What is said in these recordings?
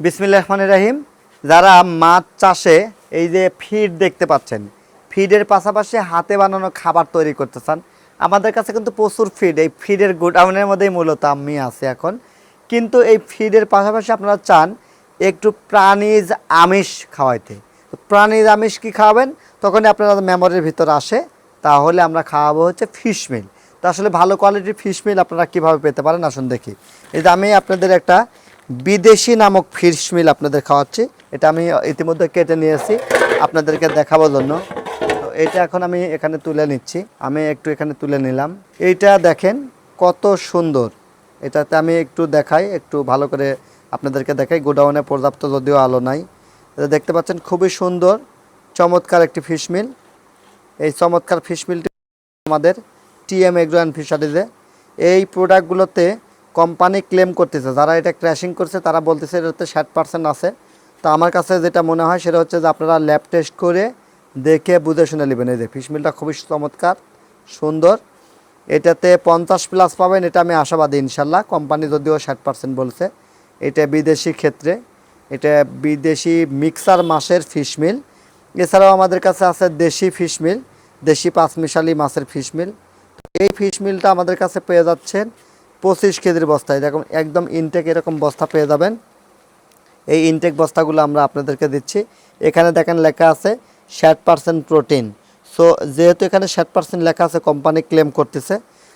বিসমিল্লাহির রহমানির রহিম। যারা মাছ চাষে এই যে ফিড দেখতে পাচ্ছেন, ফিডের পাশাপাশি হাতে বানানো খাবার তৈরি করতে চান, আমাদের কাছে কিন্তু প্রচুর ফিড, এই ফিডের গোডাউনের মধ্যেই মূলত আমি আছি এখন। কিন্তু এই ফিডের পাশাপাশি আপনারা চান একটু প্রাণীজ আমিষ খাওয়াইতে। প্রাণীজ আমিষ কী খাওয়াবেন, তখনই আপনারা মেমোরির ভিতরে আসে, তাহলে আমরা খাওয়াবো হচ্ছে ফিশ মিল। তো আসলে ভালো কোয়ালিটির ফিশ মিল আপনারা কীভাবে পেতে পারেন আসুন দেখি। এই যে আমি আপনাদের একটা বিদেশি নামক ফিশ মিল আপনাদের খাওয়াচ্ছি। এটা আমি ইতিমধ্যে কেটে নিয়েছি আপনাদেরকে দেখাবার জন্য। তো এটা এখন আমি এখানে তুলে নিচ্ছি, আমি একটু এখানে তুলে নিলাম। এইটা দেখেন কত সুন্দর, এটাতে আমি একটু দেখাই, একটু ভালো করে আপনাদেরকে দেখাই। গোডাউনে পর্যাপ্ত যদিও আলো নাই, এটা দেখতে পাচ্ছেন খুবই সুন্দর চমৎকার একটি ফিশ মিল। এই চমৎকার ফিশ মিলটি আমাদের টিএম এগ্রো অ্যান্ড ফিশারিজে। এই প্রোডাক্টগুলোতে কোম্পানি ক্লেম করতেছে, যারা এটা ক্র্যাশিং করছে তারা বলতেছে এটাতে 60% আছে। তো আমার কাছে যেটা মনে হয় সেটা হচ্ছে যে আপনারা ল্যাব টেস্ট করে দেখে বুঝে শুনে নেবেন। এই যে ফিশ মিলটা খুবই চমৎকার সুন্দর, এটাতে 50+ পাবেন, এটা আমি আশাবাদী ইনশাল্লাহ। কোম্পানি যদিও 60% বলছে। এটা বিদেশি ক্ষেত্রে, এটা বিদেশি মিক্সার মাছের ফিশ মিল। এছাড়াও আমাদের কাছে আছে দেশি ফিশ মিল, দেশি পাঁচমিশালি মাছের ফিশ মিল। এই ফিশ মিলটা আমাদের কাছে পেয়ে যাচ্ছেন 25 কেজির বস্তায়। দেখুন একদম ইনটেক এরকম বস্তা পেয়ে যাবেন। এই ইনটেক বস্তাগুলো আমরা আপনাদেরকে দিচ্ছি। এখানে দেখেন লেখা আছে 60% প্রোটিন। সো যেহেতু এখানে 60% লেখা আছে, কোম্পানি ক্লেম করতেছে,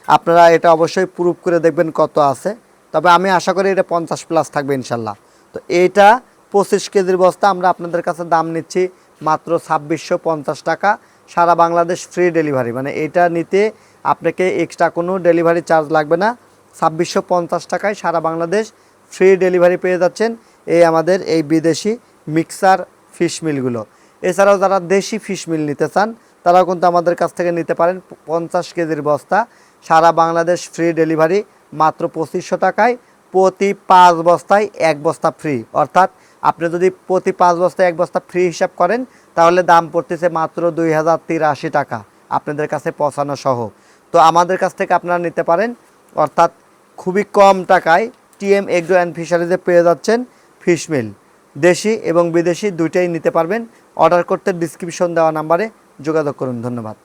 আপনারা এটা অবশ্যই প্রুফ করে দেখবেন কত আছে। তবে আমি আশা করি এটা 50+ থাকবে ইনশাল্লাহ। তো এইটা 25 কেজির বস্তা আমরা আপনাদের কাছে দাম নিচ্ছি মাত্র 2650 টাকা, সারা বাংলাদেশ ফ্রি ডেলিভারি। মানে এটা নিতে আপনাকে এক্সট্রা কোনো ডেলিভারি চার্জ লাগবে না। 2650 টাকায় সারা বাংলাদেশ ফ্রি ডেলিভারি পেয়ে যাচ্ছেন এই আমাদের এই বিদেশি মিক্সার ফিশ মিলগুলো। এছাড়াও যারা দেশি ফিশ মিল নিতে চান তারাও কিন্তু আমাদের কাছ থেকে নিতে পারেন। 50 কেজির বস্তা, সারা বাংলাদেশ ফ্রি ডেলিভারি মাত্র 2500 টাকায়। প্রতি 5 বস্তায় 1 বস্তা ফ্রি, অর্থাৎ আপনি যদি প্রতি 5 বস্তায় 1 বস্তা ফ্রি হিসাব করেন তাহলে দাম পড়তেছে মাত্র 2083 টাকা আপনাদের কাছে পৌঁছানো সহ। তো আমাদের কাছ থেকে আপনারা নিতে পারেন, অর্থাৎ খুবই কম টাকায় টিএম এগ্রো অ্যান্ড ফিশারিজে পেয়ে যাচ্ছেন ফিশ মিল। দেশি এবং বিদেশি দুইটাই নিতে পারবেন। অর্ডার করতে ডিসক্রিপশন দেওয়া নাম্বারে যোগাযোগ করুন। ধন্যবাদ।